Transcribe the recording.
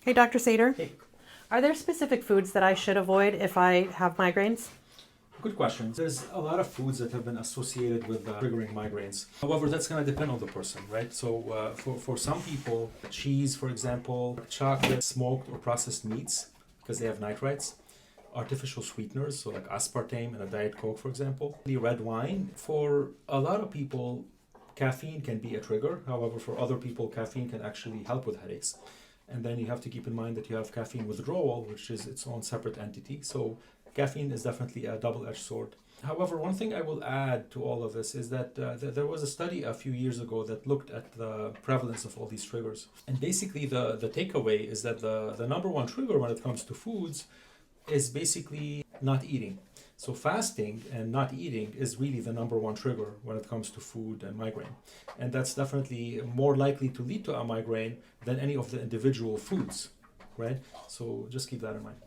Hey, Dr. Sater. Hey, Are there specific foods that I should avoid if I have migraines? good question. There's a lot of foods that have been associated with triggering migraines. However, that's going to depend on the person, right? So, for some people, cheese, for example, chocolate, smoked or processed meats, because they have nitrites, artificial sweeteners, so like aspartame in a Diet Coke, for example, the red wine. For a lot of people, caffeine can be a trigger. However, for other people, caffeine can actually help with headaches. And then you have to keep in mind that you have caffeine withdrawal, which is its own separate entity. So caffeine is definitely a double-edged sword. However, one thing I will add to all of this is that there was a study a few years ago that looked at the prevalence of all these triggers. And basically the takeaway is that the number one trigger when it comes to foods is basically not eating. So fasting and not eating is really the number one trigger when it comes to food and migraine. And that's definitely more likely to lead to a migraine than any of the individual foods, right? So just keep that in mind.